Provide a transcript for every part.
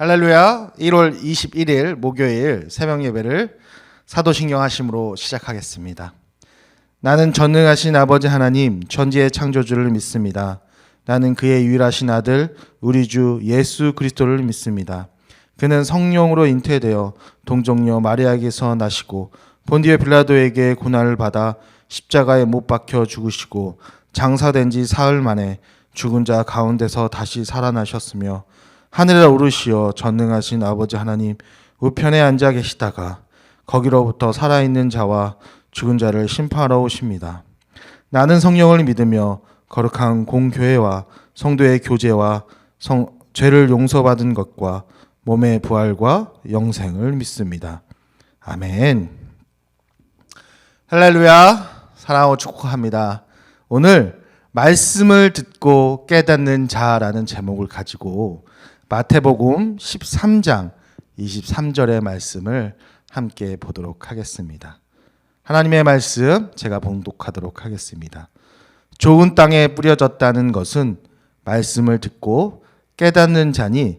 할렐루야. 1월 21일 목요일 새벽 예배를 사도신경 하심으로 시작하겠습니다. 나는 전능하신 아버지 하나님 천지의 창조주를 믿습니다. 나는 그의 유일하신 아들 우리 주 예수 그리스도를 믿습니다. 그는 성령으로 잉태되어 동정녀 마리아에게서 나시고 본디오 빌라도에게 고난을 받아 십자가에 못 박혀 죽으시고 장사된 지 사흘 만에 죽은 자 가운데서 다시 살아나셨으며 하늘에 오르시어 전능하신 아버지 하나님 우편에 앉아 계시다가 거기로부터 살아있는 자와 죽은 자를 심판하러 오십니다. 나는 성령을 믿으며 거룩한 공교회와 성도의 교제와 죄를 용서받은 것과 몸의 부활과 영생을 믿습니다. 아멘. 할렐루야. 사랑하고 축복합니다. 오늘 말씀을 듣고 깨닫는 자라는 제목을 가지고 마태복음 13장 23절의 말씀을 함께 보도록 하겠습니다. 하나님의 말씀 제가 봉독하도록 하겠습니다. 좋은 땅에 뿌려졌다는 것은 말씀을 듣고 깨닫는 자니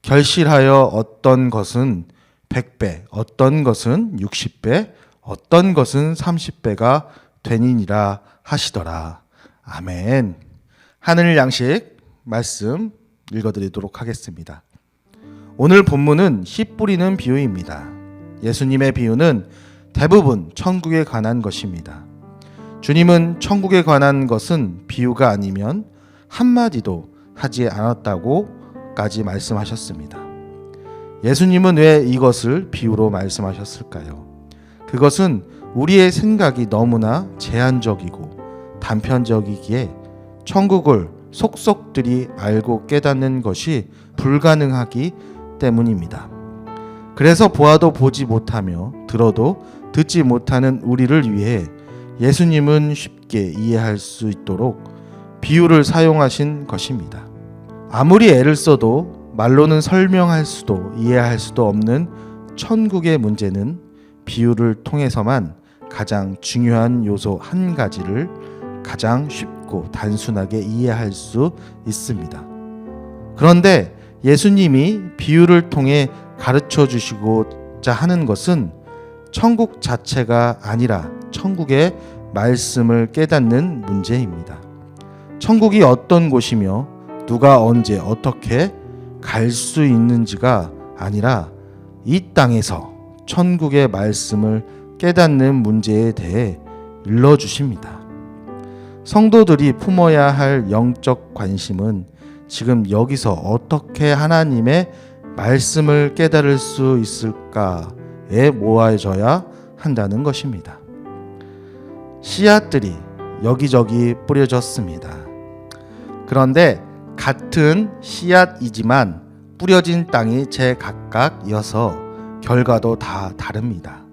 결실하여 어떤 것은 100배, 어떤 것은 60배, 어떤 것은 30배가 되니라 하시더라. 아멘. 하늘 양식 말씀 읽어드리도록 하겠습니다. 오늘 본문은 씨 뿌리는 비유입니다. 예수님의 비유는 대부분 천국에 관한 것입니다. 주님은 천국에 관한 것은 비유가 아니면 한마디도 하지 않았다고까지 말씀하셨습니다. 예수님은 왜 이것을 비유로 말씀하셨을까요? 그것은 우리의 생각이 너무나 제한적이고 단편적이기에 천국을 속속들이 알고 깨닫는 것이 불가능하기 때문입니다. 그래서 보아도 보지 못하며 들어도 듣지 못하는 우리를 위해 예수님은 쉽게 이해할 수 있도록 비유를 사용하신 것입니다. 아무리 애를 써도 말로는 설명할 수도 이해할 수도 없는 천국의 문제는 비유를 통해서만 가장 중요한 요소 한 가지를 가장 쉽고 단순하게 이해할 수 있습니다. 그런데 예수님이 비유를 통해 가르쳐 주시고자 하는 것은 천국 자체가 아니라 천국의 말씀을 깨닫는 문제입니다. 천국이 어떤 곳이며 누가 언제 어떻게 갈 수 있는지가 아니라 이 땅에서 천국의 말씀을 깨닫는 문제에 대해 일러주십니다. 성도들이 품어야 할 영적 관심은 지금 여기서 어떻게 하나님의 말씀을 깨달을 수 있을까에 모아져야 한다는 것입니다. 씨앗들이 여기저기 뿌려졌습니다. 그런데 같은 씨앗이지만 뿌려진 땅이 제각각이어서 결과도 다 다릅니다.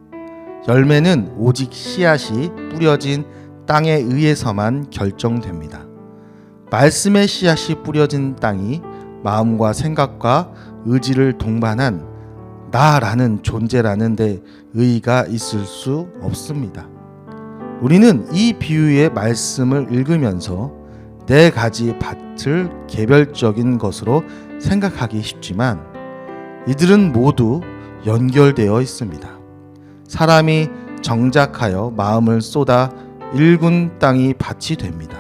열매는 오직 씨앗이 뿌려진 땅에 의해서만 결정됩니다. 말씀의 씨앗이 뿌려진 땅이 마음과 생각과 의지를 동반한 나라는 존재라는 데 의의가 있을 수 없습니다. 우리는 이 비유의 말씀을 읽으면서 네 가지 밭을 개별적인 것으로 생각하기 쉽지만 이들은 모두 연결되어 있습니다. 사람이 정작하여 마음을 쏟아 일군 땅이 밭이 됩니다.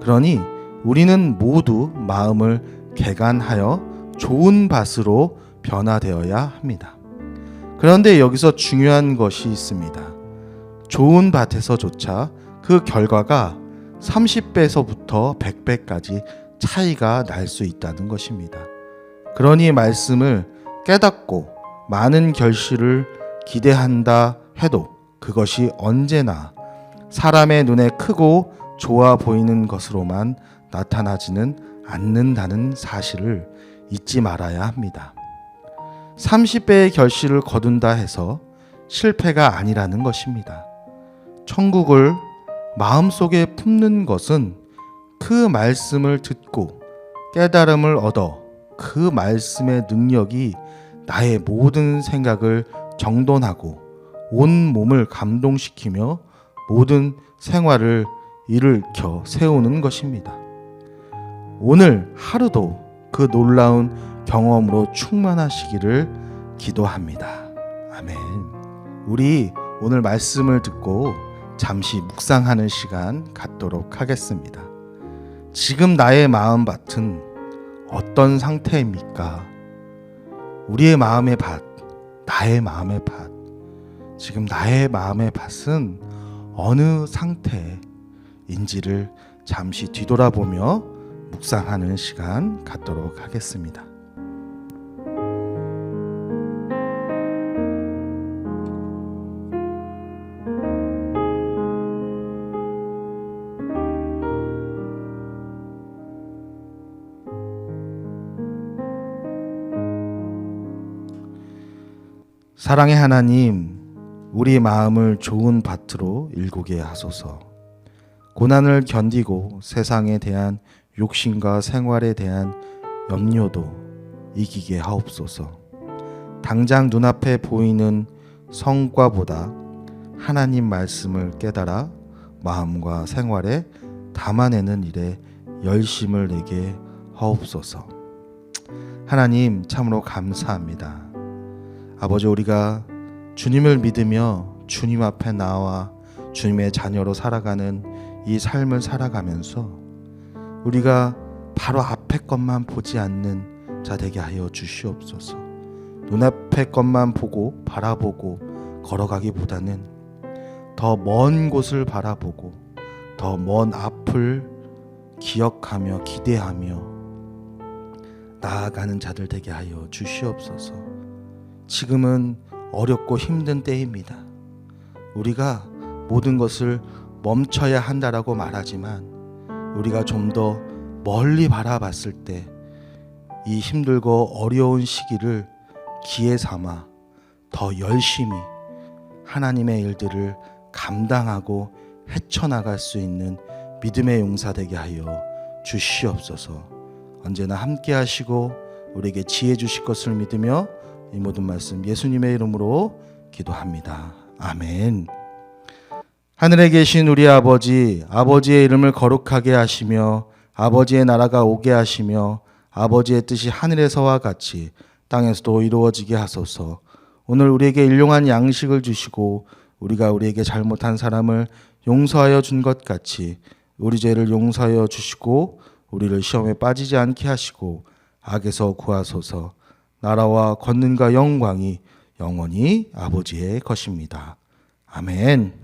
그러니 우리는 모두 마음을 개간하여 좋은 밭으로 변화되어야 합니다. 그런데 여기서 중요한 것이 있습니다. 좋은 밭에서조차 그 결과가 30배에서부터 100배까지 차이가 날 수 있다는 것입니다. 그러니 말씀을 깨닫고 많은 결실을 기대한다 해도 그것이 언제나 사람의 눈에 크고 좋아 보이는 것으로만 나타나지는 않는다는 사실을 잊지 말아야 합니다. 30배의 결실을 거둔다 해서 실패가 아니라는 것입니다. 천국을 마음속에 품는 것은 그 말씀을 듣고 깨달음을 얻어 그 말씀의 능력이 나의 모든 생각을 정돈하고 온 몸을 감동시키며 모든 생활을 일으켜 세우는 것입니다. 오늘 하루도 그 놀라운 경험으로 충만하시기를 기도합니다. 아멘. 우리 오늘 말씀을 듣고 잠시 묵상하는 시간 갖도록 하겠습니다. 지금 나의 마음밭은 어떤 상태입니까? 우리의 마음의 밭, 나의 마음의 밭, 지금 나의 마음의 밭은 어느 상태인지를 잠시 뒤돌아보며 묵상하는 시간 갖도록 하겠습니다. 사랑의 하나님, 우리 마음을 좋은 밭으로 일구게 하소서. 고난을 견디고 세상에 대한 욕심과 생활에 대한 염려도 이기게 하옵소서. 당장 눈앞에 보이는 성과보다 하나님 말씀을 깨달아 마음과 생활에 담아내는 일에 열심을 내게 하옵소서. 하나님, 참으로 감사합니다. 아버지, 우리가 주님을 믿으며 주님 앞에 나와 주님의 자녀로 살아가는 이 삶을 살아가면서 우리가 바로 앞에 것만 보지 않는 자 되게 하여 주시옵소서. 눈앞의 것만 보고 바라보고 걸어가기보다는 더 먼 곳을 바라보고 더 먼 앞을 기억하며 기대하며 나아가는 자들 되게 하여 주시옵소서. 지금은 어렵고 힘든 때입니다. 우리가 모든 것을 멈춰야 한다라고 말하지만 우리가 좀 더 멀리 바라봤을 때 이 힘들고 어려운 시기를 기회 삼아 더 열심히 하나님의 일들을 감당하고 헤쳐나갈 수 있는 믿음의 용사 되게 하여 주시옵소서. 언제나 함께 하시고 우리에게 지혜 주실 것을 믿으며 이 모든 말씀 예수님의 이름으로 기도합니다. 아멘. 하늘에 계신 우리 아버지, 아버지의 이름을 거룩하게 하시며 아버지의 나라가 오게 하시며 아버지의 뜻이 하늘에서와 같이 땅에서도 이루어지게 하소서. 오늘 우리에게 일용할 양식을 주시고 우리가 우리에게 잘못한 사람을 용서하여 준 것 같이 우리 죄를 용서하여 주시고 우리를 시험에 빠지지 않게 하시고 악에서 구하소서. 나라와 권능과 영광이 영원히 아버지의 것입니다. 아멘.